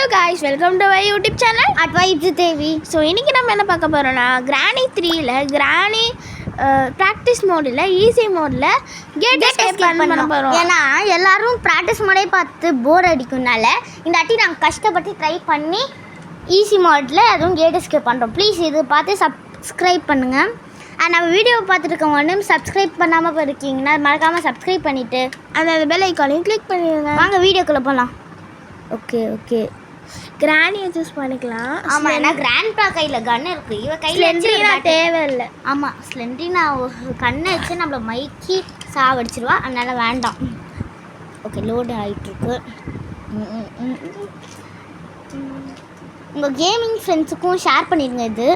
guys, welcome to my YouTube channel Advice Devi. So இன்றைக்கி நம்ம என்ன பார்க்க போகிறோன்னா கிராணி 3ல கிராணி ப்ராக்டிஸ் மோடில் ஈஸி மோடில் கேட் எஸ்கேப் பண்ண போகிறோம். ஏன்னா எல்லாரும் ப்ராக்டிஸ் மோடே பார்த்து போர் அடிக்கும்னால இந்த வாட்டி நாங்கள் கஷ்டப்பட்டு ட்ரை பண்ணி ஈஸி மோடில் அதுவும் கேட் எஸ்கேப் பண்ணுறோம். ப்ளீஸ் இது பார்த்து சப்ஸ்கிரைப் பண்ணுங்கள். நம்ம வீடியோ பார்த்துட்டு இருக்கவங்க சப்ஸ்கிரைப் பண்ணாமல் இருக்கீங்கன்னா மறக்காமல் சப்ஸ்கிரைப் பண்ணிவிட்டு அந்த பெல் ஐக்கானையும் கிளிக் பண்ணிடுங்க. வாங்க வீடியோக்குள்ளே போகலாம். ஓகே கிராணியை சூஸ் பண்ணிக்கலாம். ஆமாம், ஏன்னா கிராண்ட்பா கையில் கன் இருக்குது, இவ கையில் தேவையில்லை. ஆமாம், ஸ்லெண்ட்ரினா கண்ணை வச்சு நம்மளை மைக்கி சாவடிச்சிருவா, அதனால் வேண்டாம். ஓகே, லோடு ஆகிட்டுருக்கு. உங்கள் கேமிங் ஃப்ரெண்ட்ஸுக்கும் ஷேர் பண்ணிடுங்க. இது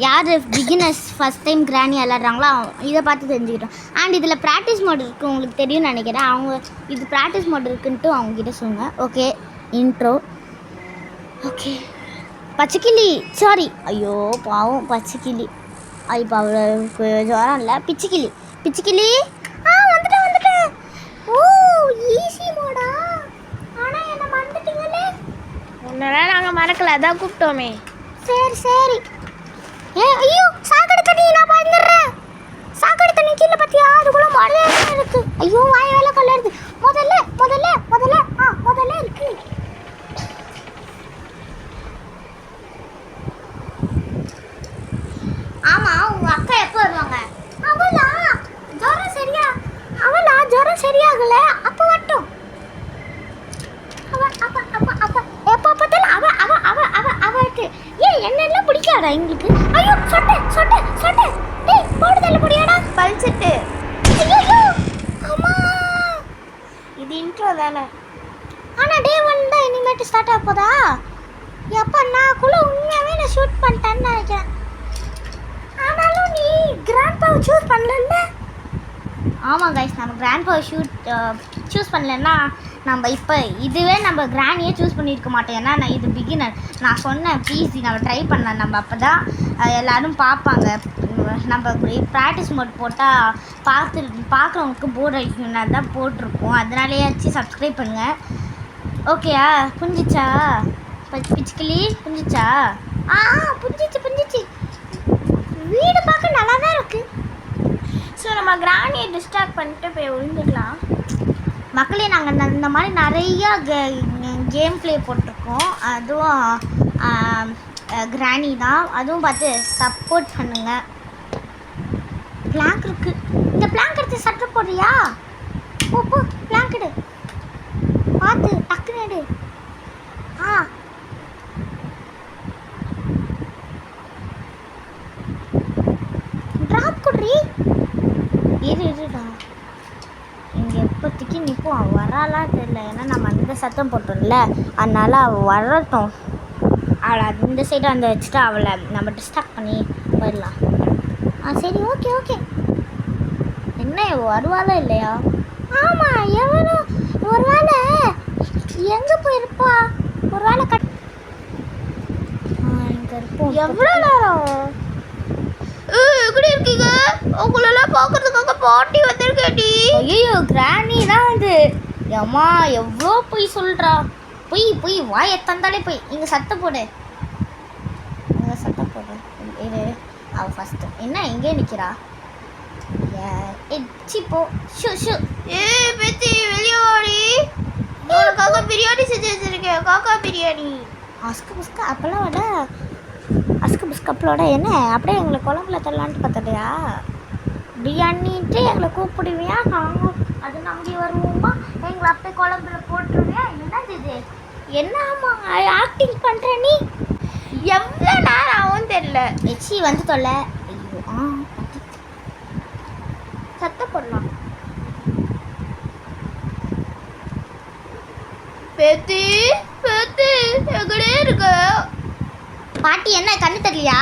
யார் பிகினர்ஸ் ஃபஸ்ட் டைம் கிராணி விளாட்றாங்களோ இதை பார்த்து தெரிஞ்சுக்கிட்டோம். அண்ட் இதில் ப்ராக்டிஸ் மோட் இருக்குது, உங்களுக்கு தெரியும்னு நினைக்கிறேன். அவங்க இது ப்ராக்டிஸ் மோட் இருக்குன்ட்டு அவங்ககிட்ட சொல்லுங்கள். Okay, intro. ஓகே, பச்சைக்கிளி, சாரி, ஐயோ பாவம் பச்சைக்கிளி. இப்போ அவளுக்கு ஜுரம் இல்லை. பிச்சுக்கிளி வந்துட்டேன். ஓ, ஈஸி மோடா. ஆனால் என்ன மறந்துட்டீங்களே. ஒன்றெல்லாம் நாங்கள் மறக்கல, அதான் கூப்பிட்டோமே. சரி. ஐயோ, சாக்கடை தண்ணி, நான் பயந்துடுறேன். சாக்கடை தண்ணி கீழே பார்த்தியா, அதுக்குள்ள மழையா இருக்கு. ஐயோ, வாய் வேலை கலருது. முதல்ல இருக்கு. ஆமா, உங்க அக்கா எப்போ வருவாங்க? அவளா ஜுரம் சரியாகல, அப்போ வரட்டும். எப்போ பார்த்தாலும் அவ என்னெல்லாம் பிடிக்காதா எங்களுக்கு? ஐயோ, சொட்டை. டேய், போடுதல்ல பொடியாடா பல்சிட்டு. ஐயோ அம்மா, இது இன்ட்ரோ தானே. ஆனால் டே 1 தான் இனிமேட்டு ஸ்டார்ட் ஆக போதா? எப்போ நான் கூட உண்மையாகவே நான் ஷூட் பண்ணிட்டேன்னு நினைக்கிறேன். ஆனாலும் நீ கிராண்ட்பாவை சூஸ் பண்ணல. ஆமாம் கைஸ், நம்ம கிராண்ட்பாவை சூஸ் பண்ணலன்னா நம்ம இப்போ இதுவே நம்ம கிராண்டியே சூஸ் பண்ணியிருக்க மாட்டோம். ஏன்னா நான் இது பிகினர். நான் சொன்னேன் ப்ளீஸ் நம்ம ட்ரை பண்ணலாம், நம்ம அப்போ தான் எல்லோரும் பார்ப்பாங்க. நம்ம ப்ராக்டிஸ் மோட் போட்டால் பார்க்குறவங்களுக்கு போர் அடிக்கும்னா தான் போட்டிருக்கோம். அதனாலேயாச்சும் சப்ஸ்கிரைப் பண்ணுங்கள். ஓகேயா? புரிஞ்சிச்சா பிச்சுக்கிளி? புரிஞ்சிச்சா? புரிஞ்சிச்சு. வீடு பார்க்க நல்லா தான் இருக்குது. ஸோ நம்ம கிராணியை டிஸ்ட்ராக்ட் பண்ணிட்டு போய் விழுந்துக்கலாம். மக்களே, நாங்கள் இந்த மாதிரி நிறையா கேம் ப்ளே போட்டிருக்கோம். அதுவும் கிராணி தான். அதுவும் பார்த்து சப்போர்ட் பண்ணுங்கள். பிளாங்க் இருக்குது. இந்த பிளாங்க் எடுத்து சட்டை போடுறியா? போ பிளாங்க் எடு. பார்த்து டக்குன்னு எடு. ட்ராப் கொடுறி. இருடா, இங்கே எப்போதைக்கு நிற்போம். அவள் வராலாம் தெரியல, ஏன்னா நம்ம அந்த சத்தம் போட்டோம்ல, அதனால் அவள் வரட்டும். அவளை இந்த சைடு வச்சுட்டு அவளை நம்ம டிஸ்ட்ராக்ட் பண்ணி போயிடலாம். சரி, ஓகே. என்ன வருவாளா இல்லையா? ஆமாம், எவ்வளோ ஒரு வேளை எங்கே போயிருப்பா? ஒரு வேளை இங்கே இருப்போம். எவ்வளோ நேரம் எப்படி இருக்கீங்க? உங்களெல்லாம் பார்க்கறதுக்காக பாட்டி வந்திருக்கேடி. ஐயோ, கிராணி தான் அது. அம்மா எவ்வளோ போய் சொல்கிறா. போய் வாயை தந்தாலே போய். இங்கே சத்தம் போடு. இரு, அவள் ஃபஸ்ட்டு என்ன எங்கே நிற்கிறா? போ. ஷூ. பேத்தி வெளியே வாடி. உனக்காக பிரியாணி செஞ்சு வச்சிருக்கேன், காக்கா பிரியாணி. அஸ்கு புஸ்கு அப்பெல்லாம் விட அப்பளோட என்ன அப்படியே எங்களை குழம்புல தரலான்ட்டு பார்த்துட்டியா? பிரியாணின்ட்டு எங்களை கூப்பிடுவியா? நாங்கள் வருவோமா? எங்களை அப்படியே குழம்புல போட்டுருவியா? என்னது இது? என்ன ஆமாம் ஆக்டிங் பண்ணுற நீ? எவ்வளோ நேரம் ஆகும் தெரியல. எச்சி வந்து தொல்லை. ஐயோ, சத்த போடலாம். பேத்தி எங்கடே இருக்க? பாட்டி என்ன கண்ணு தெரியலையா?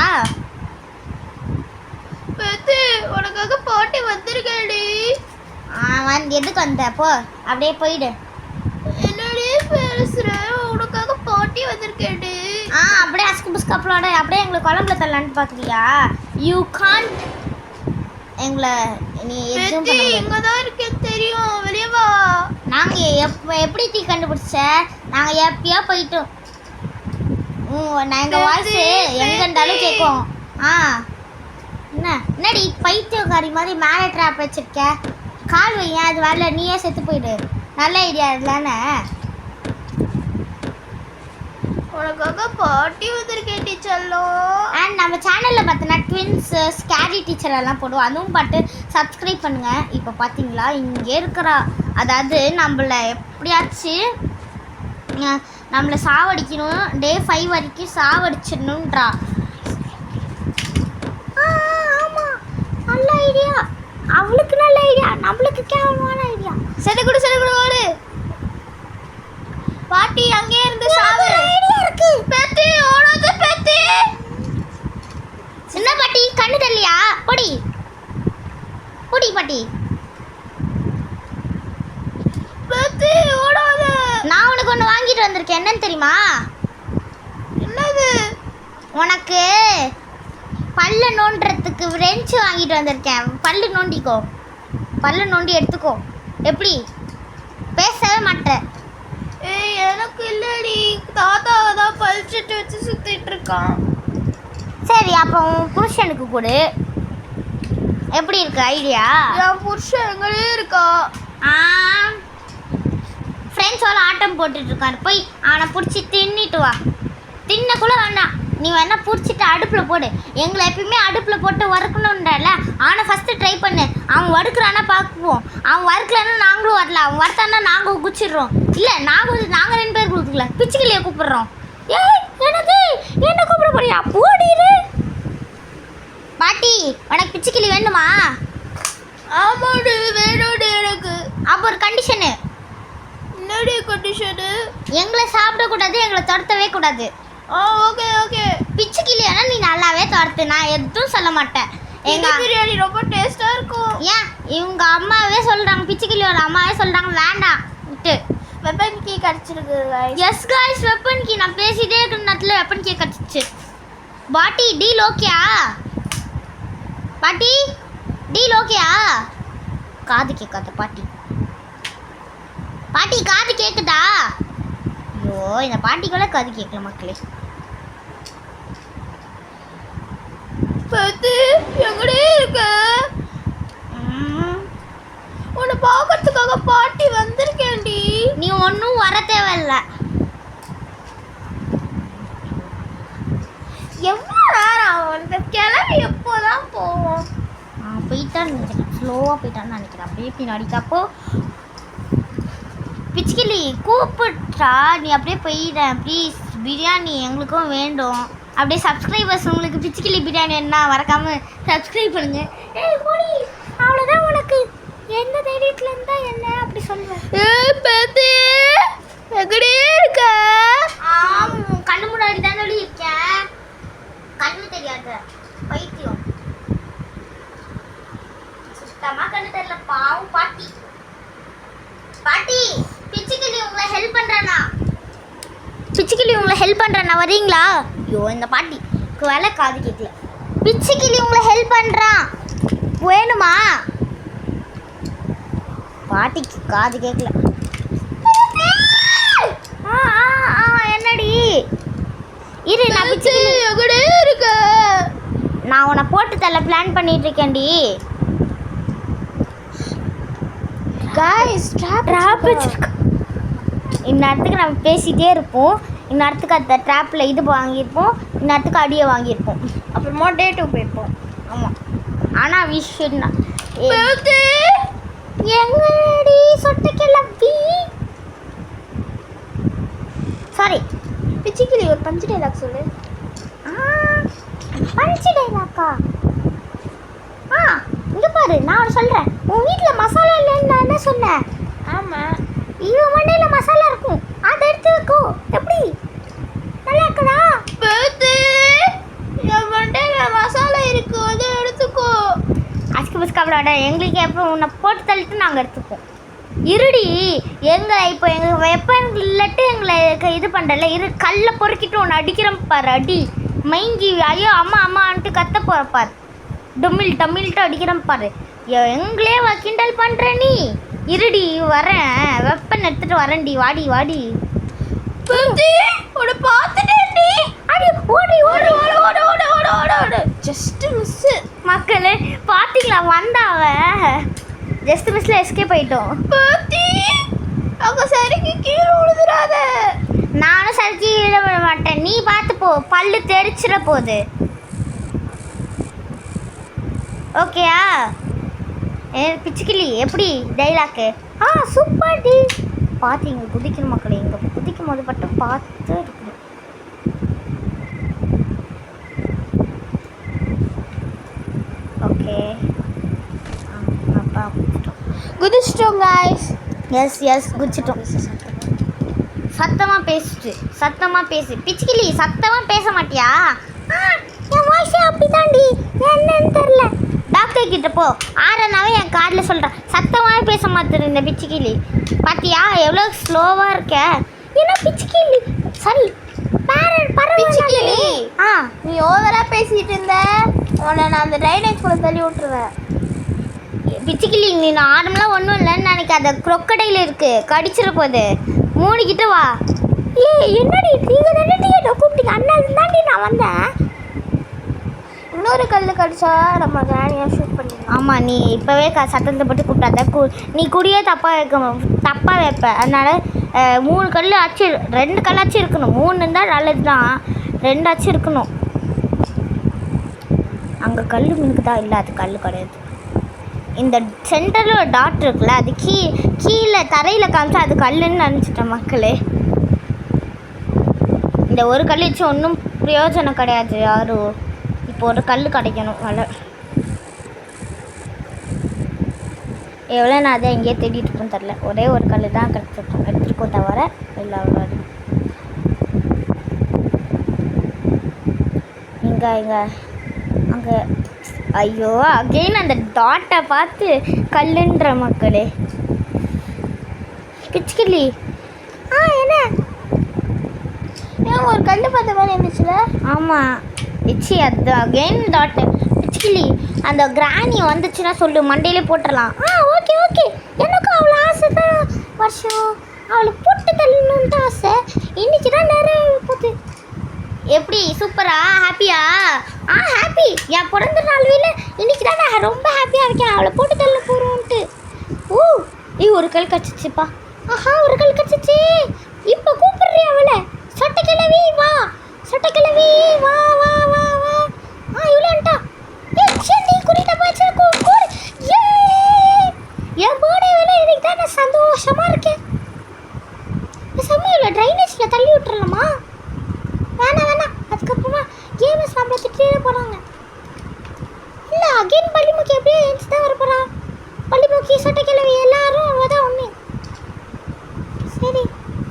பேத்தி உனக்காக பாட்டி வந்திருக்கேடி. எதுக்கு வந்த? போ, அப்படியே போயிடு. என்னடி பேசுற? உனக்காக பாட்டி வந்திருக்கேடி. அப்படியே அஸ்கு புஸ்கு அப்பளோட அப்படியே எங்களை குழம்புல தரலான்ட்டு பார்க்குறியா? You can't. எங்களை நீ எதுவும் இங்கே தான் இருக்கேன் தெரியும், வெளியே வா. நாங்கள் எப்படி தீ கண்டுபிடிச்ச? நாங்கள் எப்பயோ போயிட்டோம். நான் எங்கள் வாய்ஸ் எங்கே இருந்தாலும் கேட்கும். என்னடி பைத்தியக்காரி மாதிரி மேலே ட்ராப் வச்சிருக்க? கால் வையன், அது வரல நீயே செத்து போயிடு. நல்ல ஐடியா இல்லைன்னு. உனக்காக பாட்டி வந்திருக்கேன் டீச்சர்லோ. அண்ட் நம்ம சேனலில் பார்த்தோன்னா ட்வின்ஸ் ஸ்கேரி டீச்சர் எல்லாம் போடுவோம். அதுவும் பார்த்து சப்ஸ்கிரைப் பண்ணுங்கள். இப்போ பார்த்தீங்களா இங்கே இருக்கிறா, அதாவது நம்மளை எப்படியாச்சும் நம்மளை சாவடிக்கணும். டே 5 வரைக்கும் சாவடிச்சிடணுன்றா. ஆமாம், நல்ல ஐடியா. அவளுக்கு நல்ல ஐடியா, நம்மளுக்கு கேவலமான ஐடியா. சரி கொடு ஓடு. பாட்டி அங்கே இருந்து சாவு. ஐடியா இருக்கு. பெத்தி ஓடாத பெத்தி. சின்ன பாட்டி கண்ணு தெரியலையா? பொடி பாட்டி. பெத்தி ஓடாத. நான் உனக்கு ஒன்று வாங்கிட்டு வந்திருக்கேன். என்னன்னு தெரியுமா? என்னது? உனக்கு பல்ல நோண்டுறதுக்கு ரெஞ்சு வாங்கிட்டு வந்திருக்கேன். பல்லு நோண்டிக்கோ, பல்ல நோண்டி எடுத்துக்கோ. எப்படி? பேசவே மாட்டேன். ஏய் எனக்கு இல்லடி, தாத்தாவை தான் பழிச்சிட்டு வச்சு சுத்திட்டு இருக்கான். சரி அப்போ உன் புருஷனுக்கு கொடு. எப்படி இருக்கு ஐடியா? என் புருஷன் எங்களே இருக்கா. ஃப்ரெண்ட்ஸோட ஆட்டம் போட்டுட்டு இருக்காரு. போய் அவனை பிடிச்சி தின்னிட்டு வா. தின்னக்குள்ள வேண்டாம், நீ வேணா பிடிச்சிட்டு அடுப்பில் போடு. எங்களை எப்பயுமே அடுப்பில் போட்டு வறுக்கணுன்றல. அவனை ஃபஸ்ட்டு ட்ரை பண்ணு. அவன் வறுக்கிறானா பார்க்குவோம். அவன் வறுக்கலன்னா நாங்களும் வரல. அவன் வறுத்தானா நாங்கள் குச்சிடுறோம். இல்லை நாங்கள் 2 பேர் கொடுக்கல, பிச்சுக்கிளியை கூப்பிடுறோம். ஏய் எனக்கு என்ன கூப்பிட போறியா? போடிரு. பாட்டி உனக்கு பிச்சுக்கிளி வேணுமா? ஆமாடி வேணும்டி எனக்கு. அப்போ ஒரு கண்டிஷனு. என்னடி கண்டிஷனு? எங்களை சாப்பிடக்கூடாது, எங்களை துரத்தவே கூடாது. ஓகே. பிச்சுக்கிளியானா நீ நல்லாவே துரத்து, நான் எதுவும் சொல்ல மாட்டேன். எங்க பிரியாணி ரொம்ப டேஸ்டா இருக்கும். ஏன் இவங்க அம்மாவே சொல்றாங்க, பிச்சுக்கிளியோட அம்மாவே சொல்றாங்க வேண்டாம் விட்டு. வெப்பன் கீ கிடச்சிருக்கு. Yes guys, weapon key. நான் பேசிட்டே இருக்கிற நேரத்தில் வெப்பன் கீ கிடச்சிச்சு. பாட்டி டீல் ஓகேயா? பாட்டி டீல் ஓகேயா? காது கேட்காத பாட்டி. பாட்டி காது கேட்குதா? ஐயோ இந்த பாட்டிக்குள்ள காது கேட்கல மக்களே. பத்தி எங்கடே இருக்க? உன்னை பார்க்கறதுக்காக பாட்டி வந்திருக்கேன்டி. நீ ஒன்றும் வர தேவையில்ல. எவ்வளோ நேரம் வந்து கிளம்பி எப்போதான் போவோம்? போயிட்டான்னு நினைக்கிறேன், ஸ்லோவாக போயிட்டான்னு நினைக்கிறேன். அப்படியே பின்னாடி தப்போ பிச்சுக்கிளி கூப்பிட்டா நீ அப்படியே போயிடேன் ப்ளீஸ். பிரியாணி எங்களுக்கும் வேண்டும். அப்படியே சப்ஸ்கிரைபர்ஸ் உங்களுக்கு பிச்சுக்கிளி பிரியாணி என்ன மறக்காமல் சப்ஸ்கிரைப் பண்ணுங்க. ஏய் போடி, அவ்வளோதான் உனக்கு. எந்த தைரியத்தில் இருந்தால் என்ன அப்படி சொல்லுவேன். பத்தி எங்கடே இருக்க? கண்ணு முன்னாடி தானே இருக்கேன். கண்ணு தெரியாத பைத்தியம். சுத்தமாக கண்ணு தெரியல. பாவம் பாட்டி. பாட்டி பிச்சுக்கிளி உங்களை ஹெல்ப் பண்ணுறேண்ணா. பிச்சுக்கிளி உங்களை ஹெல்ப் பண்ணுறேண்ணா, வரீங்களா? ஐயோ இந்த பாட்டிக்கு வேலை காது கேட்கல. பிச்சுக்கிளி உங்களை ஹெல்ப் பண்ணுறான், வேணுமா? பாட்டிக்கு காது கேட்கல. என்னடி இரு, நான் பிச்சுக்கிளி எங்கடே இருக்க? நான் உன்னை போட்டு தள்ள பிளான் பண்ணிட்டு இருக்கேன்டி. காய்ஸ் ட்ராப் வச்சிருக்கோம். இந்நேரத்துக்கு நம்ம பேசிகிட்டே இருப்போம். இந்நேரத்துக்கு அந்த ட்ராப்பில் இது வாங்கியிருப்போம். இந்நேரத்துக்கு அடியை வாங்கியிருப்போம். அப்புறமா டே 2 போயிருப்போம். ஆமாம். ஆனால் விஷயம் பத்தி எங்கடி சொட்ட கிளம்பி. சாரி பிச்சுக்கிளி ஒரு பஞ்சு டைலாக் சொல்லு. பஞ்சு டைலாக்கா? இங்கே பாரு, நான் ஒன்று சொல்கிறேன். உன் வீட்டில் மசாலா இல்லைன்னு நான் என்ன சொன்னேன்? ஆமாம். இவன் மண்டையில் மசாலா இருக்கும், அதை எடுத்து வைக்கோ. எப்படி நல்லா இருக்குதா? பத்தி என் மண்டையில் மசாலா இருக்கு, அதை எடுத்துக்கோ. அஸ்கு பஸ்கு அவ்வளோட எங்களுக்கு எப்போ உன்னை போட்டு தள்ளிட்டு நாங்கள் எடுத்துப்போம். இருடி, எங்களை இப்போ எங்கள் வெப்பன் இல்லட்டு எங்களை இது பண்ணுறல. கல்லை பொறுக்கிட்டு ஒன்று அடிக்கிறோம் பாரு. அடி மைங்கி ஐயோ அம்மா அம்மான்ட்டு கத்த போகிறப்பார். டமில்ட்டு அடிக்கிறோம் பாரு. எங்களே கிண்டல் பண்ணுற நீ. இருடி வரேன், வெப்பன் எடுத்துகிட்டு வரேன்டி. வாடி பத்தி உன்னை பார்த்துட்டேன்டி. எஸ்கேப் ஆயிட்டோம். பாத்தி அங்க சரிக்கு கீழே விழுதுறாத. நானும் சரிக்கு கீழே விழ மாட்டேன், நீ பார்த்து போ, பல்லு தெரிச்சிட போகுது. ஓகேயா? பிச்சுக்கிளி எப்படி டைலாக்கு? Super D. பார்த்து இங்கே குதிக்கணும் மக்களே, இங்கே குதிக்கும் போது மட்டும் பார்த்து இருக்கணும். ஓகே அப்பா குதிச்சிட்டோம் காய்ஸ். எஸ் குதிச்சிட்டோம். சத்தமாக பேசு பிச்சுக்கிளி, சத்தமாக பேச மாட்டியா? என் வாய்ஸே அப்படி தாண்டி, என்னன்னு தெரில. டாக்டர் கிட்ட போ, ஆறனாவே என் காதில் சொல்கிறேன், சத்தமாக பேச மாட்டேன் இந்த பிச்சுக்கிளி. பார்த்தியா எவ்வளோ ஸ்லோவாக இருக்க? ஏன்னா பிச்சுக்கிளி சரி பிச்சுக்கிளி நீ ஓவரா பேசிட்டு இருந்த, உன்னை நான் அந்த ட்ரைனேஜ் கூட தள்ளி விட்டுருவேன். பிச்சுக்கிளி நீ நார்மலாக ஒன்றும் இல்லைன்னு நினைக்காத, crocodile இருக்கு, கடிச்சிட போகுது. மூடிக்கிட்டு வா. என்னடி நீங்கள் தானே கூப்பிட்டீங்க, அண்ணா தாண்டி நான் வந்தேன். இன்னொரு கல் கடிச்சா நம்ம கிராணியாக ஷூட் பண்ணிடலாம். ஆமாம், நீ இப்போவே சத்தத்தை போட்டு கூப்பிட்டாத, நீ குடியே தப்பாக வைப்ப. அதனால் 3 கல் ஆச்சு, 2 கல்லாச்சும் இருக்கணும். 3 இருந்தால் நல்லது தான், 2 ஆச்சும் இருக்கணும். அங்கே கல் மினுக்கு தான், இல்லை அது கல் கிடையாது. இந்த சென்டரில் ஒரு டாட் இருக்குல்ல, அது கீழே தரையில் காமிச்சா அது கல்லுன்னு நினச்சிட்டேன் மக்களே. இந்த ஒரு கல் வச்சு ஒன்றும் பிரயோஜனம் கிடையாது யாரும். இப்போ ஒரு கல் கிடைக்கணும் வலை. எவ்வளோ நான் அதை எங்கேயே தேடிட்டு இருக்கோம் தெரில. ஒரே ஒரு கல் தான் எடுத்துருக்கோம் தவிர இல்லை அவ்வளோ. இங்கே அங்கே ஐயோ அகெயின் அந்த டாட்டை பார்த்து கல்லுன்ற மக்களே. பிச்சுக்கிளி என்ன ஏன் ஒரு கல் பார்த்த மாதிரி இருந்துச்சுல? ஆமாம் பிச்சி, அது அகெயின் டாட்டு. பிச்சுக்கிளி அந்த கிராணி வந்துச்சுன்னா சொல்லு, மண்டையிலே போட்டுடலாம். ஓகே எனக்கும் அவ்வளோ ஆசை தான். வருஷம் அவளுக்கு போட்டு தள்ளணுன்ட்டு ஆசை, இன்னைக்கு தான் நிறைய போகுது. எப்படி சூப்பரா ஹாப்பியா? ஹாப்பி. என் பிறந்த நாள் வீல இன்னைக்கு தான் நான் ரொம்ப ஹாப்பியாக இருக்கேன், அவளை போட்டு தள்ள போகிறோன்ட்டு. ஒரு கல் கடிச்சிச்சுப்பா. ஒரு கல் கடிச்சிச்சு. இப்போ கூப்பிடுறீ அவளை, சொட்டைக்கிழவி வா, சொட்டைக்கிழவி வா வா வா வா. இவ்வளோன்ட்டா நீ குறித்த போச்சு. என் போர்டே வேலை இன்னைக்கு தான் நான் சந்தோஷமாக இருக்கேன். சமையல ட்ரைனேஜில் தள்ளி விட்டுறலாமா? வேணாம், அதுக்கப்புறமா கேமஸ் நம்மளை திட்டியே போகிறாங்க. இல்லை அகெயின் பள்ளிமுக்கி அப்படியே எழுந்து தான் வர போகிறான். பள்ளிமுக்கி சொட்டைக்கிழவி எல்லாரும் அவள் தான் ஒன்று. சரி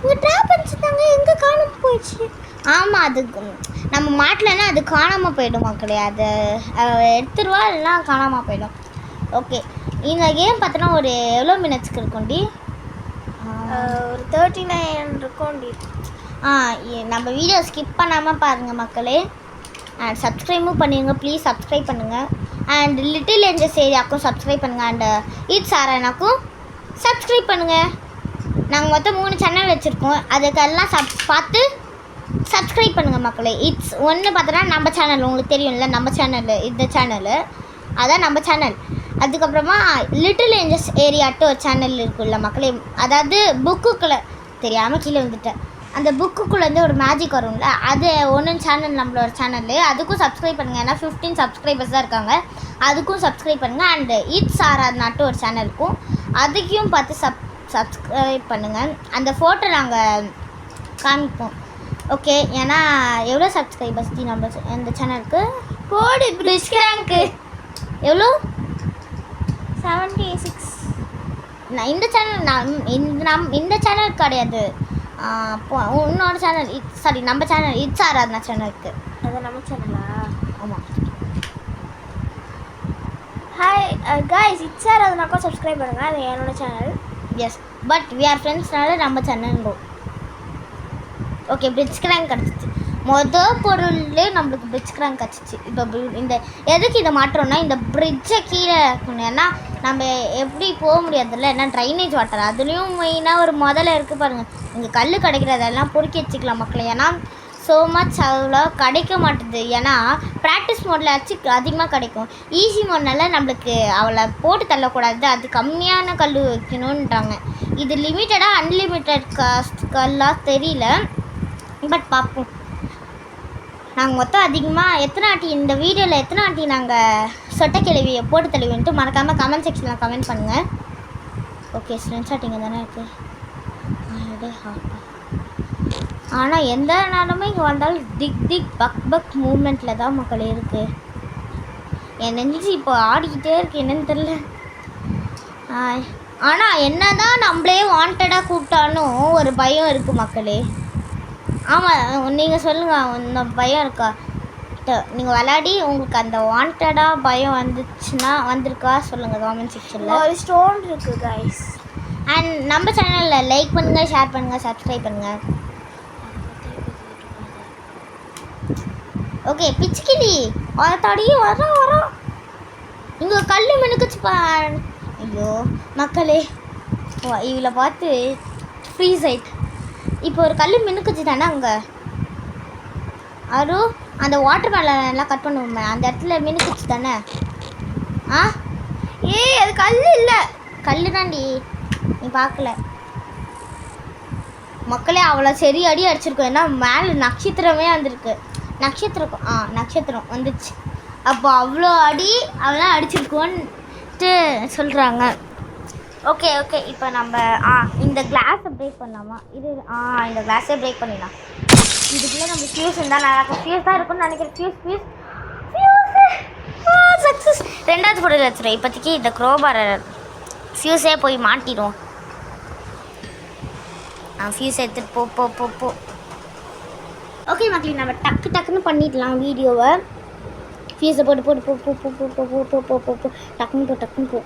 இங்கே ட்ராப் பண்ணிச்சுட்டாங்க, எங்கே காணாமல் போயிடுச்சு. ஆமாம், அது நம்ம மாட்டலன்னா அது காணாமல் போயிடும் மக்களே. அதை எடுத்துருவா, இல்லைனா காணாமல் போயிடும். ஓகே, இந்த கேம் பார்த்தோன்னா ஒரு எவ்வளோ மினிட்ஸ்க்கு இருக்கும்டி? ஒரு 39 இருக்கும்டி. நம்ம வீடியோ ஸ்கிப் பண்ணாமல் பாருங்கள் மக்களே. அண்ட் சப்ஸ்கிரைபும் பண்ணிடுங்க ப்ளீஸ், சப்ஸ்கிரைப் பண்ணுங்கள். அண்ட் லிட்டில் ஏஞ்சல்ஸ் ஏரியாவுக்கும் சப்ஸ்கிரைப் பண்ணுங்கள். அண்ட் இட்ஸ் ஆரானாக்கும் சப்ஸ்கிரைப் பண்ணுங்கள். நாங்கள் மொத்தம் 3 சேனல் வச்சுருக்கோம், அதுக்கெல்லாம் பார்த்து சப்ஸ்கிரைப் பண்ணுங்கள் மக்களே. இட்ஸ் ஒன்று பார்த்தோன்னா நம்ம சேனல், உங்களுக்கு தெரியும்ல நம்ம சேனல், இந்த சேனலு அதான் நம்ம சேனல். அதுக்கப்புறமா லிட்டில் ஏஞ்சல்ஸ் ஏரியாட்டு ஒரு சேனல் இருக்குல்ல மக்களே, அதாவது புக்குக்குள்ளே தெரியாமல் கீழே வந்துட்டேன். அந்த புக்குக்குள்ளேருந்து ஒரு மேஜிக் வரும்ல, அது ஒன்று சேனல், நம்மளோட சேனலு. அதுக்கும் சப்ஸ்கிரைப் பண்ணுங்கள், ஏன்னா 15 சப்ஸ்கிரைபர்ஸ் தான் இருக்காங்க. அதுக்கும் சப்ஸ்கிரைப் பண்ணுங்கள். அண்டு இட்ஸ் ஆராதனாட்டு ஒரு சேனல் இருக்கும், அதுக்கும் பார்த்து சப்ஸ்கிரைப் பண்ணுங்கள். அந்த ஃபோட்டோ நாங்கள் காமிப்போம். ஓகே, ஏன்னா எவ்வளோ சப்ஸ்கிரைபர்ஸ் நம்ம இந்த சேனலுக்கு கோடி பிரிட்ஜ் ரேங்க்கு எவ்வளோ? 76. நான் இந்த சேனல் இந்த சேனல் கிடையாது, இன்னொரு சேனல், சாரி நம்ம சேனல் இட்ஸ் ஆராதனா சேனலுக்கு. அது நம்ம சேனலா? ஆமாம். ஹாய் காய்ஸ், இட்ஸ் ஆராதனாக்கும் சப்ஸ்கிரைப் பண்ணுங்கள், அது என்னோட channel. Yes, but we are ஃப்ரெண்ட்ஸ்னால நம்ம சேனல். ஓகே, பிரிட்ஜ் ரேங்க் கிடச்சிச்சு. பொருள்லே நம்மளுக்கு பிரிட்ஜ் ரேங்க் கிடச்சிச்சு. இப்போ இந்த எதுக்கு இதை மாற்றோம்னா, இந்த பிரிட்ஜை கீழே இருக்கணும், ஏன்னா நம்ம எப்படி போக முடியாதுல்ல, ஏன்னா ட்ரைனேஜ் வாட்டர். அதுலேயும் மெயினாக ஒரு முதல்ல இருக்குது பாருங்கள், இங்கே கல் கிடைக்கிறதெல்லாம் பொறுக்கி வச்சுக்கலாம் மக்களே. ஏன்னா ஸோ மச் அவ்வளோ கிடைக்க மாட்டுது. ஏன்னா ப்ராக்டிஸ் மோடில் வச்சு அதிகமாக கிடைக்கும். ஈஸி மோட்னால நம்மளுக்கு அவளை போட்டு தள்ளக்கூடாது, அது கம்மியான கல் வைக்கணுன்றாங்க. இது லிமிட்டடாக அன்லிமிட்டட் கல்லாக தெரியல, பட் பார்ப்போம். நாங்கள் மொத்தம் அதிகமாக எத்தனை ஆட்டி இந்த வீடியோவில் எத்தனை ஆட்டி நாங்கள் சொட்டை கிழவியை போட்டு தள்ளுவேன்ட்டு மறக்காமல் கமெண்ட் செக்ஷனில் கமெண்ட் பண்ணுங்கள். ஓகே, ஸ்க்ரீன்ஷாட் இங்கே தானே இருக்குது. ஆனால் எந்த நேரமும் இங்கே வந்தாலும் திக் திக் பக் பக் மூமெண்ட்டில் தான் மக்களே இருக்குது. என் நெஞ்சு இப்போ ஆடிக்கிட்டே இருக்கு, என்னன்னு தெரில. ஆனால் என்ன தான் நம்மளே வாண்டடாக கூப்பிட்டாலும் ஒரு பயம் இருக்குது மக்களே. ஆமாம், நீங்கள் சொல்லுங்கள், இந்த பயம் இருக்கா? நீங்கள் விளையாடி உங்களுக்கு அந்த வாண்டடாக பயம் வந்துச்சுன்னா வந்திருக்கா சொல்லுங்கள் கமெண்ட் செக்ஷனில். ஒரு ஸ்டோன் இருக்குது கைஸ். அண்ட் நம்ம சேனலில் லைக் பண்ணுங்கள், ஷேர் பண்ணுங்கள், சப்ஸ்கிரைப் பண்ணுங்கள். ஓகே, பிச்சுக்கிளி வரத்தாடி வரோம். இங்கே கல் மினுக்குச்சு ஐயோ மக்களே, இவளை பார்த்து ஃப்ரீஸ் ஆயிட்டு. இப்போ ஒரு கல் மினுக்குச்சு தானே அங்கே அரு அந்த வாட்டர் மேலெல்லாம் கட் பண்ணுவோமே அந்த இடத்துல மினுக்குச்சு தானே? அது கல் இல்லை, கல் தாண்டி, நீ பார்க்கல மக்களே. அவ்வளோ சரி அடி அடிச்சிருக்கோம், ஏன்னா மேலே நட்சத்திரமே வந்திருக்கு. நட்சத்திரம் வந்துச்சு. அப்போ அவ்வளோ அடி அவெல்லாம் அடிச்சிருக்கோன்ட்டு சொல்கிறாங்க. ஓகே, இப்போ நம்ம இந்த கிளாஸை பிரேக் பண்ணலாமா? இந்த கிளாஸை பிரேக் பண்ணிடலாம். இதுக்குள்ளே நம்ம ஃபியூஸ் இருந்தால் நல்லாயிருக்கும். ஃபியூஸ் தான் இருக்குன்னு நினைக்கிறேன். Fuse success. ரெண்டாவது பொருள் வச்சுருவோம். இப்போதைக்கு இந்த க்ரோபாரை ஃபியூஸே போய் மாட்டிடுவோம். ஃபியூஸ் எடுத்துகிட்டு போ. ஓகே மக்களே, நம்ம டக்குன்னு பண்ணிடலாம் வீடியோவை. ஃபியூஸை போட்டு போ டக்குன்னு போ.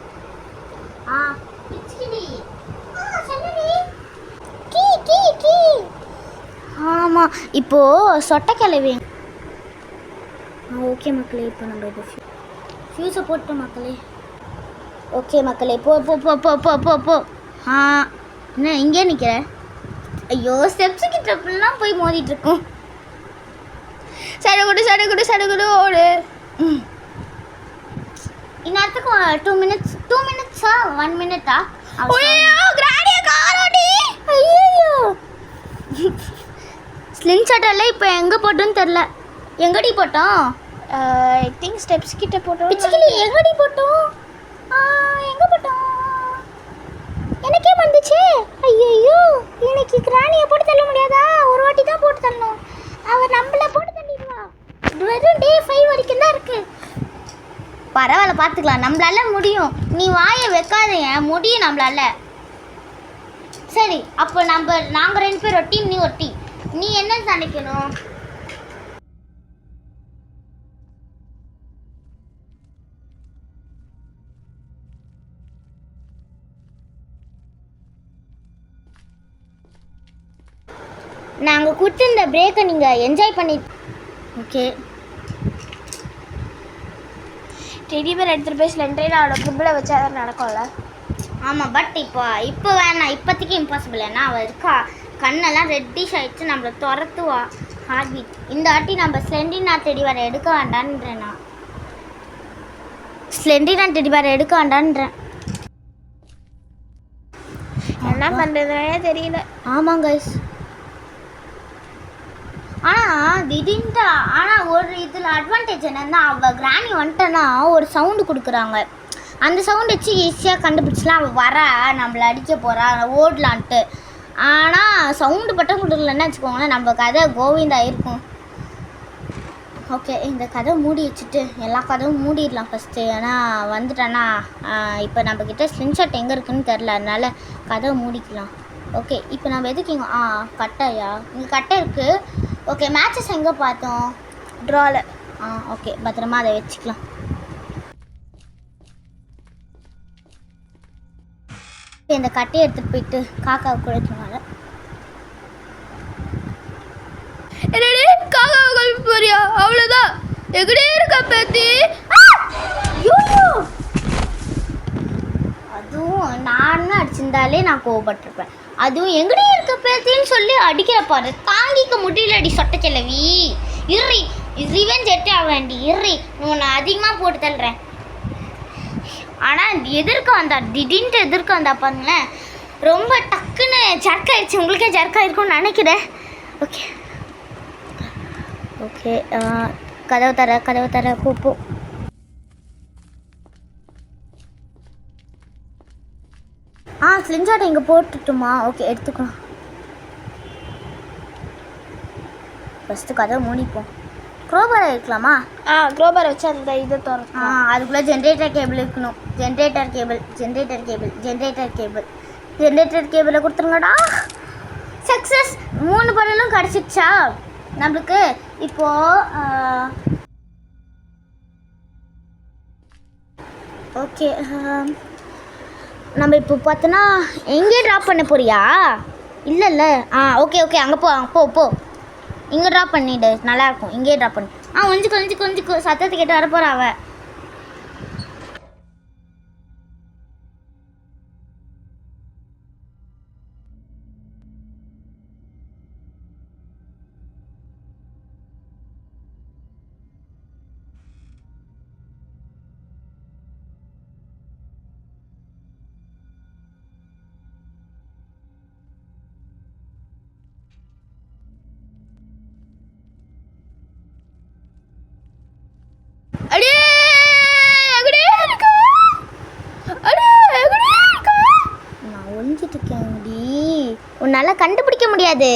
ஆமாம், இப்போது சொட்டை கிளவி. ஓகே மக்களே, இப்போ நம்ம இது ஃபியூஸை போட்டோம் மக்களே. ஓகே மக்களே, போ. என்ன இங்கே நிற்கிற? ஐயோ, ஸ்டெப்ஸு கிட்டலாம் போய் மோதிட்டு இருக்கோம். சடுகுடு ஓடு. இந்நேரத்துக்கு 2 மினிட்ஸா 1 மினிட்டா? ஐயோ, ஸ்லிங் ஷாட்டெல்லாம் இப்போ எங்கே போட்டோன்னு தெரில. எங்கடி போட்டோம்? ஐ திங்க் ஸ்டெப்ஸ் கிட்ட போட்டோம். பிச்சுக்கிளி எங்கடி போட்டோம்? எங்கே போட்டோம்? எனக்கே வந்துச்சு. ஐயோ, எனக்கு கிராணியை போட்டு தள்ள முடியாதா? ஒரு வாட்டி தான் போட்டு தள்ளணும். அவள் நம்மள போட்டு தள்ளிடுவா. வெறும் டே 5 வரைக்கும் தான் இருக்குது. பரவாயில்ல, பார்த்துக்கலாம், நம்மளால முடியும். நீ வாயை வைக்காதீங்க, முடியும் நம்மளால. சரி, அப்போ நாங்கள் 2 பேர் ஒட்டி, நீ ஒட்டி. நீ என்ன நினைக்கணும்? நாங்கள் கொடுத்து இந்த பிரேக்கை நீங்கள் என்ஜாய் பண்ணி. ஓகே, டெடி பேர் எடுத்துகிட்டு போய் ஸ்லெண்டரில் அவளை கிரிப்பில் வச்சா தான் நடக்கும்ல. ஆமாம், பட் இப்போ வேணாம். இப்போதைக்கு இம்பாசிபிள். ஏன்னா அவள் இருக்கா, கண்ணெல்லாம் ரெட்டிஷ் ஆகிடுச்சு, நம்மளை துரத்துவா ஹார்ட் பீட். இந்த வாட்டி நம்ம ஸ்லெண்டினா டெடி வேறு எடுக்க வேண்டான்றேன். நான் ஸ்லெண்டினா டெடி வேறு எடுக்க வேண்டான்றேன். என்ன பண்ணுறதுனே தெரியல. ஆமாம் கைஸ், ஆனால் ஒரு இதில் அட்வான்டேஜ் என்னென்னா, அவள் கிராணி வந்துட்டேன்னா ஒரு சவுண்டு கொடுக்குறாங்க. அந்த சவுண்ட் வச்சு ஈஸியாக கண்டுபிடிச்சலாம் அவள் வர நம்மளை அடிக்க போகிறா, ஓடலான்ட்டு. ஆனால் சவுண்டு பட்டம் கொடுக்கலன்னு வச்சுக்கோங்களேன், நம்ம கதை கோவிந்தா இருக்கும். ஓகே, இந்த கதை மூடி வச்சுட்டு எல்லா கதையும் மூடிடலாம் ஃபஸ்ட்டு. ஏன்னா வந்துட்டேன்னா இப்போ நம்மக்கிட்ட ஸ்க்ரீன்ஷாட் எங்கே இருக்குதுன்னு தெரில, அதனால் கதை மூடிக்கலாம். ஓகே, இப்போ நம்ம எதுக்கு இங்கே கட்டையா? இங்கே கட்டை இருக்குது. ஓகே, மேட்சஸ் எங்கே பார்த்தோம்? ட்ராவில். ஓகே, பத்திரமா அதை வச்சுக்கலாம். இந்த கட்டையை எடுத்துகிட்டு போயிட்டு காக்காவை கொடுத்துருவாங்க. காக்காவை கழுவி போறியா? அவ்வளோதான், எங்கடே இருக்க பேத்தி. அதுவும் நான் அடிச்சிருந்தாலே நான் கோவப்பட்டிருப்பேன். அதுவும் எங்கடே இருக்க பேத்தின்னு சொல்லி அடிக்கிற பாரு, தாங்கிக்க முடியலடி சொட்ட கிழவி. இறி ரிவெஞ்ச் எடுத்து ஆகண்டி, இறி உன்னை அதிகமாக போட்டு தள்ளுறேன். ஆனால் எதிர்க்க வந்தா, திடீர்னு எதிர்க்க வந்தா பாருங்களேன், ரொம்ப டக்குன்னு ஜர்க்காயிடுச்சு. உங்களுக்கே ஜர்க்காயிருக்கும்னு நினைக்கிறேன். ஓகே ஓகே, கதவு தர போ. ஸ்லிங்ஷாட் இங்கே போட்டுட்டுமா? ஓகே, எடுத்துக்கலாம். ஃபஸ்ட்டு கதவை மூடிப்போம். க்ரோபரை இருக்கலாமா? க்ரோபரை வச்சு அந்த இதை திறக்கும். அதுக்குள்ளே ஜென்ரேட்டர் கேபிள் இருக்கணும். ஜென்ரேட்டர் கேபிளை கொடுத்துருங்கடா. சக்ஸஸ். 3 பலனும் கிடச்சிடுச்சா நம்மளுக்கு? இப்போது ஓகே, நம்ம இப்போ பார்த்தோன்னா எங்கே ட்ராப் பண்ண போறியா? இல்லை ஓகே அங்கே போ. இங்கே ட்ராப் பண்ணிவிடு, நல்லாயிருக்கும். இங்கேயே ட்ராப் பண்ணு. கொஞ்சம் சத்தத்தை கேட்டு வரப்போகிறா அவ. நான் ஒழிஞ்சிட்டு இருக்கேன்டி, உன்னால கண்டுபிடிக்க முடியாது.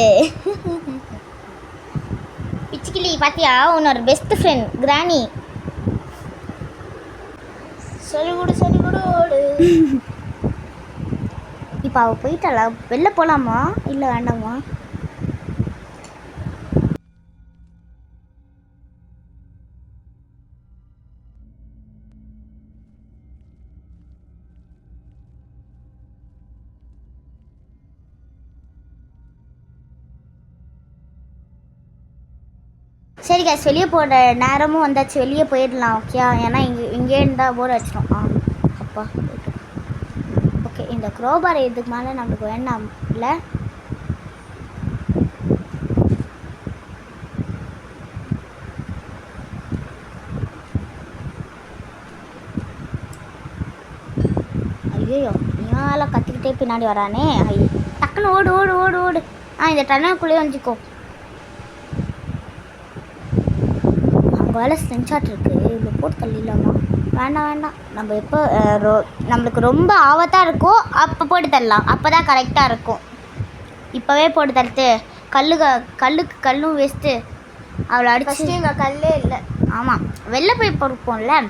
பிச்சுக்கிளி பாத்தியா, உன்னோட பெஸ்ட் ஃப்ரெண்ட் கிராணி. சொல்லிவிடு இப்போ அவள் போயிட்டாளா? வெளில போகலாமா இல்லை வேண்டாமா? சரி கேஸ், வெளியே போகிற நேரமும் வந்தாச்சு. வெளியே போயிடலாம். ஓகே, ஏன்னா இங்கே இருந்தால் போர் அடிச்சிடும். அப்பா ஓகே, இந்த க்ரோபார் இதுக்கு மேலே நம்மளுக்கு வேண்டாம் இல்லை? ஐயோ, நீலாம் கத்திக்கிட்டே பின்னாடி வரானே. டக்குன்னு ஓடு. இந்த டனலுக்குள்ளேயே வந்துக்கோ. வேலை ஸ்கிரீன்ஷாட் இருக்குது, இவ்வளோ போட்டு தள்ளிடலாமா? வேண்டாம். நம்ம எப்போ நம்மளுக்கு ரொம்ப ஆபத்தாக இருக்கோ அப்போ போட்டு தரலாம். அப்போ தான் கரெக்டாக இருக்கும். இப்போவே போட்டு தடுத்து கல்லும் வேஸ்ட்டு. அவளை அடிச்சு இங்கே கல்லே இல்லை. ஆமாம், வெளில போய் பொறுப்போம்ல.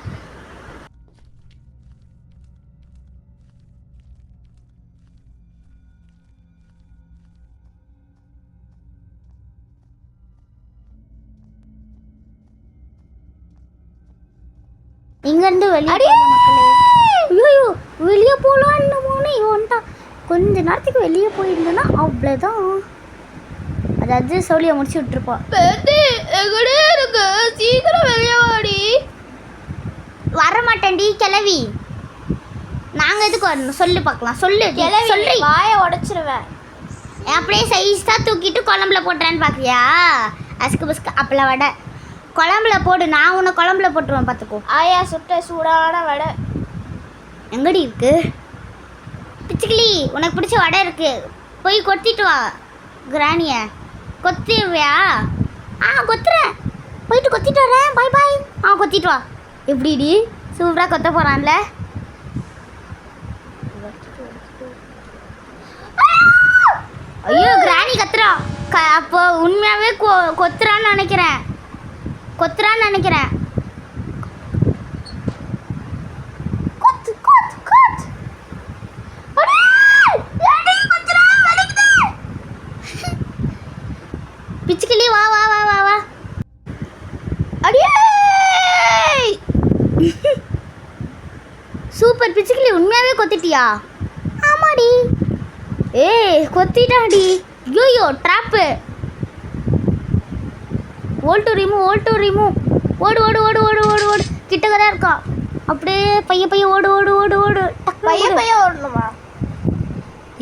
இங்கேருந்து வெளியே மக்களே. ஐயோ, வெளியே போகலாம் இன்னும் இவன்ட்டா. கொஞ்ச நேரத்துக்கு வெளியே போயிருந்தேன்னா அவ்வளோதான். அதாவது சொல்லியை முடிச்சு விட்டுருப்போம். சீக்கிரம் வெளியே வாடி. வரமாட்டேன்டி கிளவி. நாங்கள் எதுக்கு வரணும் சொல்லு பார்க்கலாம். சொல்லு வாயை உடச்சிருவேன். அப்படியே சைஸாக தூக்கிட்டு குழம்புல போட்டுறேன்னு பார்க்குறியா? அசுக்கு பஸ்க்கு அப்பள வடை குழம்புல போடு. நான் உன்னை குழம்புல போட்டுருவேன் பார்த்துக்கோ. ஆயா சுட்ட சூடான வடை எங்கடி இருக்கு? பிச்சுக்கிளி, உனக்கு பிடிச்ச வடை இருக்கு, போய் கொத்திட்டு வா. கிராணியை கொத்திடுவியா? கொத்துறேன், போயிட்டு கொத்திட்டு வரேன். பாய். கொத்திட்டு வா. எப்படிடி சூப்பராக கொத்த போகிறான்ல? ஐயோ, கிராணி கத்துறா. அப்போ உண்மையாகவே கொத்துறான்னு நினைக்கிறேன். பிச்சுக்கிளி வா. அடியே சூப்பர் பிச்சுக்கிளி, உண்மையாகவே கொத்திட்டியா? ஆமாடி. கொத்திட்டாடி. ஐயோ, ட்ராப்பு. Old remove. ஓடு. கிட்டக்க தான் இருக்கா. அப்படியே பைய ஓடு. பைய ஓடணுமா?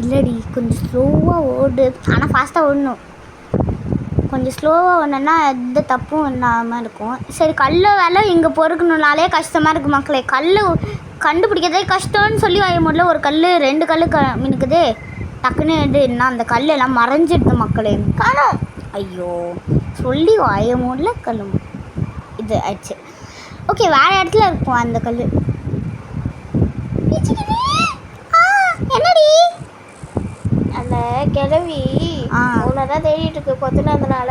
இல்லடி கொஞ்சம் ஸ்லோவாக ஓடு, ஆனால் ஃபாஸ்ட்டாக ஓடணும். கொஞ்சம் ஸ்லோவாக ஓடணுன்னா எந்த தப்பும் இல்லாமல் இருக்கும். சரி, கல் வேலை இங்கே பொறுக்கணுனாலே கஷ்டமாக இருக்குது மக்களே. கல் கண்டுபிடிக்கிறதே கஷ்டம்னு சொல்லி வாய முடியல. ஒரு கல் 2 கல் மினுக்குதே. டக்குன்னு என்ன அந்த கல் எல்லாம் மறைஞ்சிடுது மக்களே. காணோம். ஐயோ, சொல்லி வாய முடியல. கல் இது ஆயிடுச்சு. ஓகே, வேறு இடத்துல இருக்கும் அந்த கல். என்னடி அந்த கிழவி உன்னை தான் தேடிட்டு இருக்கு கொத்துனதுனால.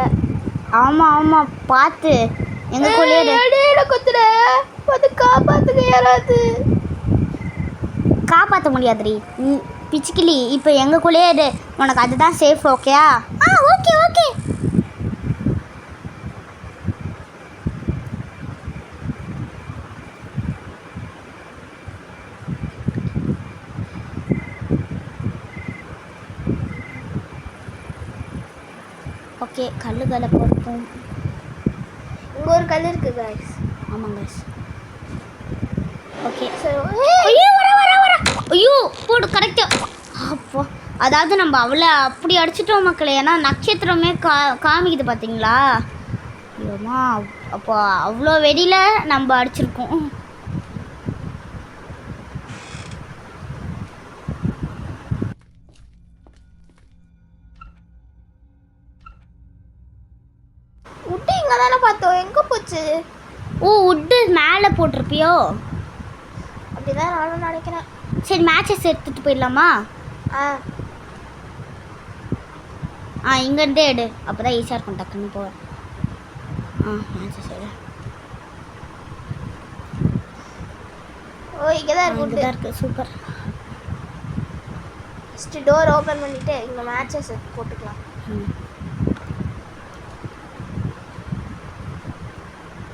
ஆமாம் ஆமாம், பார்த்து எங்கள் கொள்ளையில கொத்துற அது காப்பாற்றுங்க யாராவது. காப்பாற்ற முடியாதுடி பிச்சுக்கிளி. இப்போ எங்கள் கொள்ளையிடு, உனக்கு அதுதான் சேஃப். ஓகேயா? Okay okay. ஓகே, கல்லுகளை பொறுப்போம். இங்கே ஒரு கல் இருக்குது கைஸ். ஆமாம் கைஸ். ஓகே. ஐயோ ஐயோ, போடு கரெக்டாக. அப்போ அதாவது நம்ம அவளை அப்படி அடிச்சிட்டோம் மக்களே. ஏன்னா நட்சத்திரமே காமிக்குது பார்த்தீங்களா? ஐயோம்மா, அப்போ அவ்வளோ வெடியில் நம்ம அடிச்சிருக்கோம். உட்டு இங்கே தானே பார்த்தோம், எங்கே போச்சு? ஓ, உட்டு மேலே போட்டிருப்பியோ? அப்படிதான் நானும் நினைக்கிறேன். சரி, மேட்சஸ் எடுத்துகிட்டு போயிடலாமா? இங்கேருந்தே எடு, அப்போ தான் ஈஸியாக இருக்கும் டக்குன்னு போவேன். மேட்சஸ் எடு. ஓ, இங்கே தான் இருக்கு. இருக்குது. சூப்பர். ஃபஸ்ட்டு டோர் ஓப்பன் பண்ணிவிட்டு இங்கே மேட்சஸ் போட்டுக்கலாம்.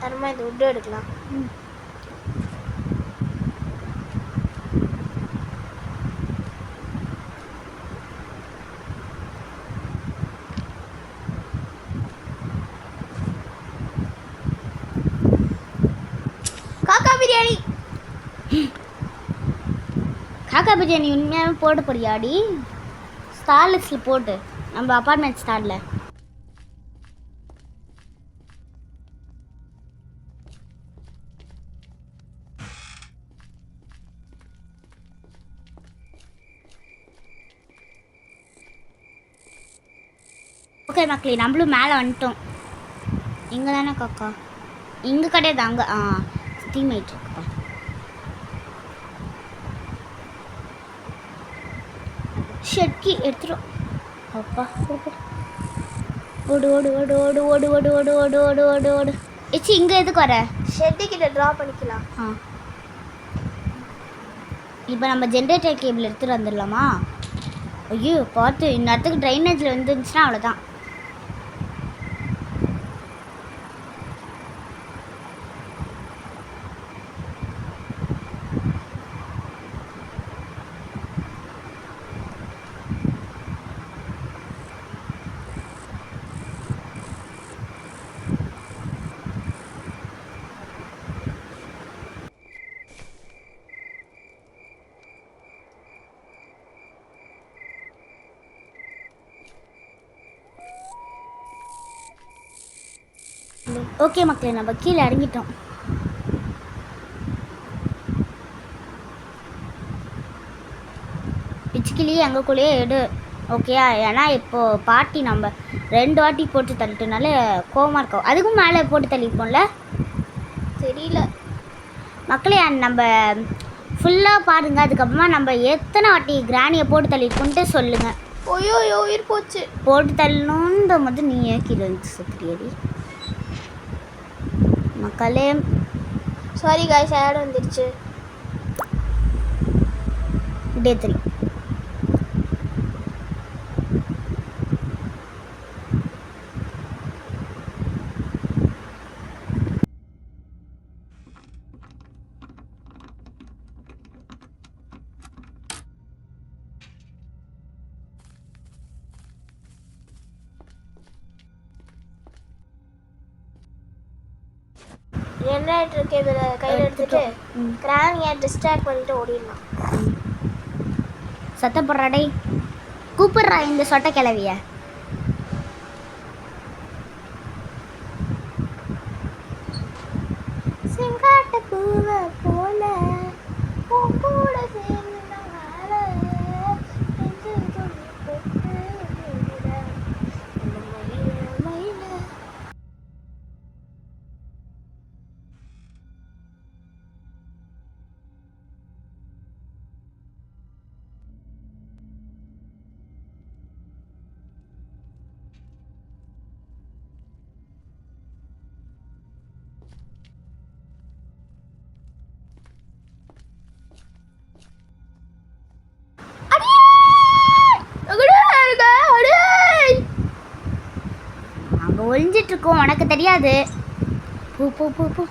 அப்புறமா இது உட்டு எடுக்கலாம். காக்கா பிரியாணி. காக்கா பிரியாணி உண்மையாகவே போட போறியாடி? ஸ்டார்லிக்ஸில் போட்டு, நம்ம அப்பார்ட்மெண்ட் ஸ்டாரில். ஓகே மக்களே, நம்மளும் மேலே வந்துட்டோம். இங்கே தானே காக்கா? இங்கே கிடையாது, அங்கே. ஸ்டீம் ஆகிட்டு இருக்குப்பா. ஷெட்கி எடுத்துரும். அப்பா, ஓடு ஓடு ஓடு ஓடு ஓடு ஓடு ஓடு ஓடு ஓடு ஓடு ஓடு. ஏச்சி, இங்கே எதுக்கு வர? ஷெட்டு கிட்ட ட்ரா பண்ணிக்கலாம். இப்போ நம்ம ஜென்ரேட்டர் கேபிள் எடுத்துகிட்டு வந்துடலாமா? ஐயோ, பார்த்து இந்நேரத்துக்கு ட்ரைனேஜில் வந்துருந்துச்சுன்னா அவ்வளோதான். ஓகே மக்களே, நம்ம கீழே இறங்கிட்டோம். பிச்சுக்கிளி எங்களுக்குள்ளேயே எடு. ஓகேயா? ஏன்னா இப்போது பாட்டி நம்ம 2 வாட்டி போட்டு தள்ளிட்டனால கோவமாக இருக்கோம். அதுக்கும் மேலே போட்டு தள்ளிப்போம்ல, தெரியல மக்களே. நம்ம ஃபுல்லாக பாருங்கள். அதுக்கப்புறமா நம்ம எத்தனை வாட்டி கிராணியை போட்டு தள்ளிருக்கோன்ட்டு சொல்லுங்கள். ஓயோ உயிர் போச்சு. போட்டு தள்ளணுன்ற போது நீ கீழே வந்து சுற்றியடி மக்களே. சாரி காய்ஸ், ஆட் வந்துருச்சு. டே 3. ஜெனரேட்டர் கேபிளை கையில் எடுத்துட்டு கிரானியை டிஸ்ட்ராக்ட் பண்ணிட்டு ஓடிடலாம். சத்தப்படுறாடே கூப்பிடுறா இந்த சொட்டை கிளவிய. செங்காட்டு பூவை போல பூக்கூட சேர்ந்து நான் வாழ, நெஞ்சில் துளி கொட்டு விழுற, இந்த மயில மயில. அங்க ஒளிஞ்சிட்டு இருக்கோம், உனக்கு தெரியாது. போ போ போ போ.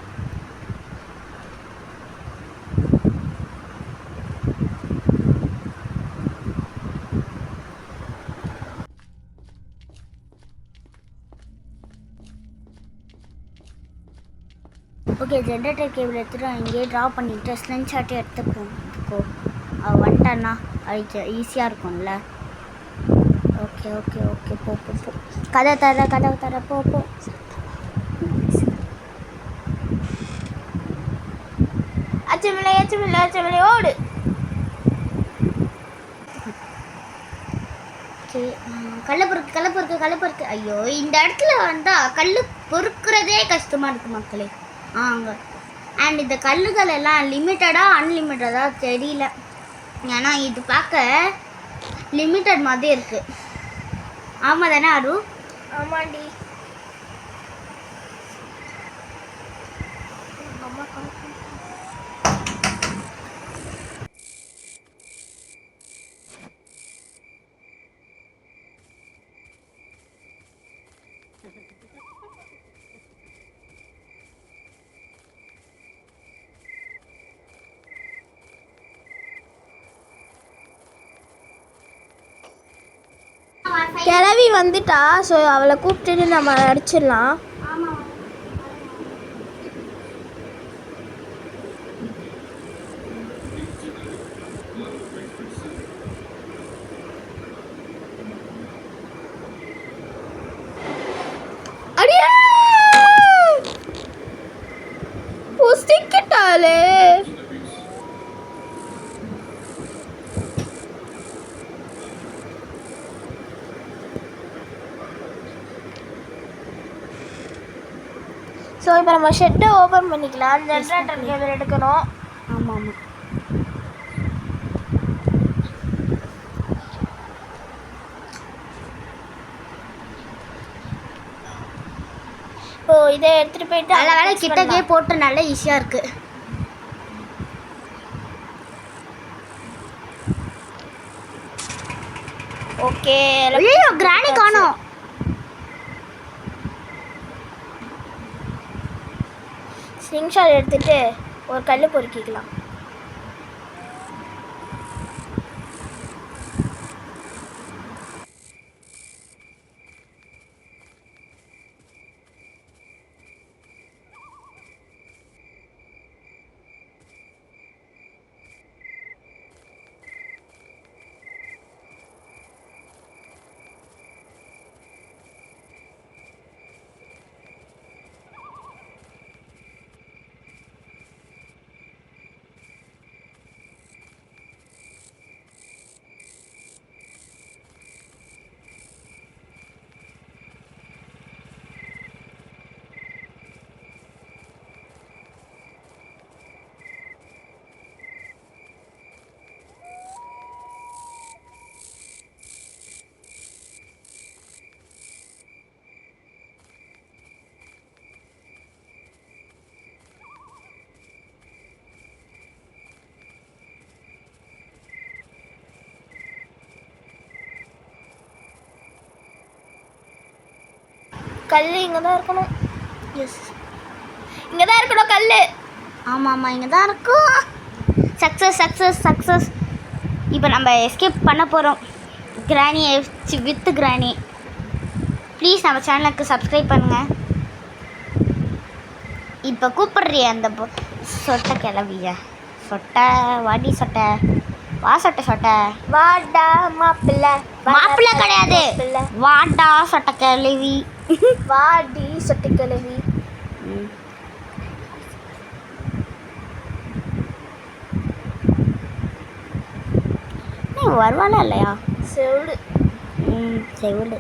ஓகே, ஜென்ரேட்டர் கேபிள் எடுத்துகிட்டு இங்கேயே ட்ரா பண்ணிவிட்டு ஸ்லிங் ஷாட்டை எடுத்துக்கோ. அவள் வந்துட்டான்னா அது ஈஸியாக இருக்கும்ல. ஓகே ஓகே ஓகே, போ போ போ. கதவை தர போ போ. அச்சமில்லை ஓடு. ஓகே, கல்லை பொறுக்கு. ஐயோ, இந்த இடத்துல வந்தால் கல் பொறுக்கிறதே கஷ்டமாக இருக்குது மக்களே. அங்கே அண்ட் இந்த கல்லுகள் எல்லாம் லிமிட்டடாக அன்லிமிட்டடாக தெரியல. ஏன்னா இது பார்க்க லிமிட்டட் மாதிரி இருக்குது. ஆமாம் தானே அரு? ஆமாண்டி. கிளவி வந்துட்டா. ஸோ அவளை கூப்பிட்டுட்டு நம்ம அடிச்சிடலாம். அடியே புசிக்கிட்டாளே. ஸோ இப்போ நம்ம ஷெட்டை ஓப்பன் பண்ணிக்கலாம். ஜென்ரேட்டர் கேபிள் எடுக்கணும். ஆமாம். இப்போ இதை எடுத்துகிட்டு போயிட்டு நல்ல வேலை கிட்டக்கே போட்டு நல்ல ஈஸியாக இருக்குது. ஓகே, ஐயோ கிராணி காணோம். ஸ்லிங்ஷாட் எடுத்துட்டு ஒரு கல் பொறுக்கிக்கலாம். கல் இங்கே தான் இருக்கணும். எஸ், இங்கே தான் இருக்கணும் கல். ஆமாம், இங்கே தான் இருக்கும். சக்ஸஸ். இப்போ நம்ம எஸ்கேப் பண்ண போகிறோம். கிராணியை வித் கிராணி. ப்ளீஸ் நம்ம சேனலுக்கு சப்ஸ்கிரைப் பண்ணுங்கள். இப்போ கூப்பிட்றிய அந்த சொட்டை கிளவிய. சொட்டை வாடி சொட்டை. வா சொட்டை சொட்டை. வாடா மாப்பிள்ளை. மாப்பிள்ளை கிடையாது, வாடா சொட்டை கிழவி. வாடி சொட்டை கிழவி. வருவாளா இல்லையா? செவிடு. செவிடு.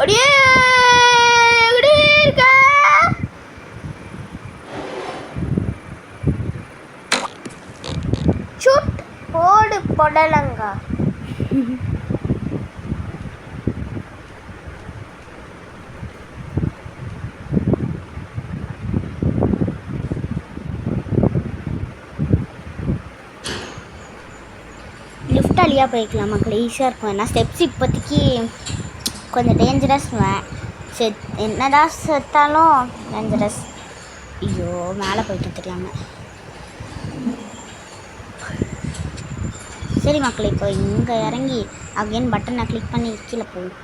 அடியே எங்கடி இருக்க? சுட் போடு பொடலங்கா. லிஃப்ட் வழியாக போய்க்கலாம் மக்கள், ஈஸியாக இருக்கும். ஏன்னா ஸ்டெப்ஸ் இப்போதைக்கு கொஞ்சம் டேஞ்சரஸ். என்னதான் செத்தாலும் டேஞ்சரஸ். ஐயோ மேலே போயிட்டு தெரியாமல். சரி மக்கள், இப்போ இங்கே இறங்கி அகைன் பட்டனை கிளிக் பண்ணி கீழே போகும்.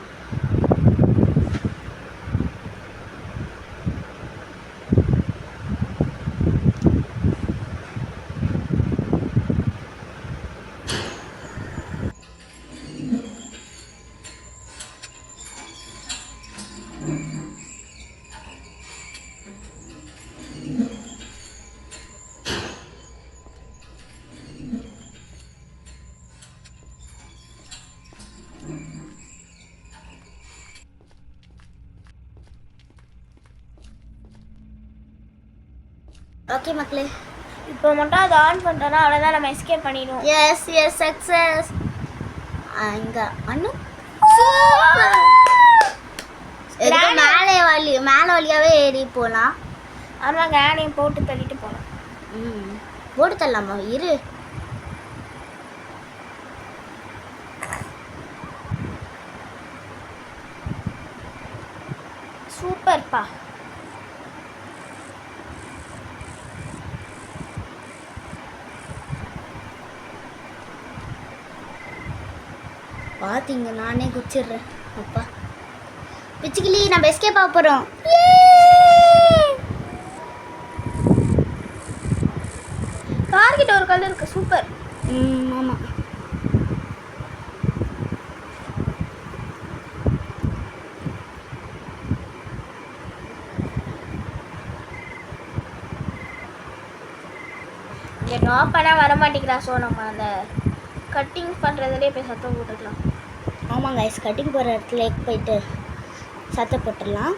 ஓகே மக்களே, இப்போ மட்டும் அதை ஆன் பண்ணிட்டோன்னா அவ்வளோதான், நம்ம எஸ்கேப் பண்ணிடுவோம். Yes yes success. இங்கே அண்ணு மேலே வழியாகவே ஏறி போகலாம். ஆமாம், கிராணியை போட்டு தள்ளிட்டு போகலாம். போட்டு தள்ளலாமா? இரு. சூப்பர்ப்பா. பார்த்தீங்க, நானே குச்சிடுறேன். அப்பா பிச்சுக்கிளி, நம்ம எஸ்கேப் ஆக போகிறோம். கார்கிட்ட ஒரு கல் இருக்கு. சூப்பர். ஆமாம். இங்கே ட்ராப் பண்ணால் வர மாட்டேங்கிறா. ஸோ நம்ம அந்த கட்டிங் பண்ணுறதுலேயே போய் சத்தம் போட்டுக்கலாம். ஆமாங்க, ஐஸ் கட்டிங் போகிற இடத்துல போயிட்டு சத்தம் போட்டுடலாம்.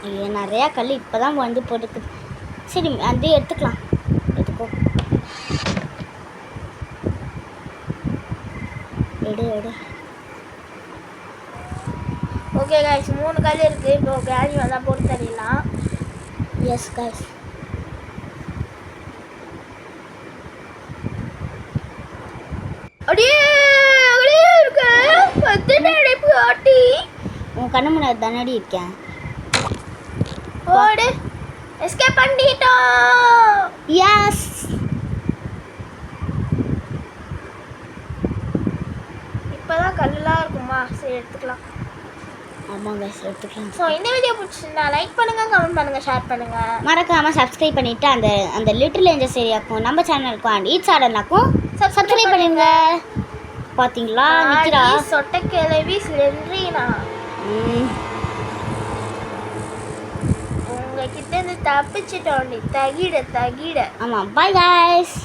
ஐயோ, நிறையா கல் இப்போ தான் வந்து போட்டுக்குது. சரி, அதே எடுத்துக்கலாம். எடுத்துக்கோ, எடு எடு. ஓகே கைஸ், 3 கல் இருக்குது. இப்போ கிராணி வந்தால் போட்டு தரலாம். S guys. அப்படியே அப்படியே இருக்க பத்தினடி பாட்டி. உன் கண்ணு முன்னாடி தானடி இருக்கேன். ஓடு. எஸ்கேப் பண்ணிட்டோம். எஸ். இப்போதான் கல்லாம் இருக்குமா? சரி, எடுத்துக்கலாம். ஆமாங்க, எடுத்துக்கலாம். ஸோ இந்த வீடியோ பிடிச்சிருந்தா லைக் பண்ணுங்கள், கமெண்ட் பண்ணுங்கள், ஷேர் பண்ணுங்கள். மறக்காமல் சப்ஸ்கிரைப் பண்ணிவிட்டு அந்த லிட்டில் ஏஞ்சல்ஸ் ஏரியாக்கும் நம்ம சேனலுக்கும் அண்ட் ஈச் சேனலுக்கும் சப்ஸ்கிரைப் பண்ணுங்க. பார்த்தீங்களா, நிற்கிறா சொட்டை கிளவி ஸ்லெண்ட்ரினா. உங்ககிட்ட இருந்து தப்பிச்சிட்டோம். தகிட. ஆமாம். Bye guys.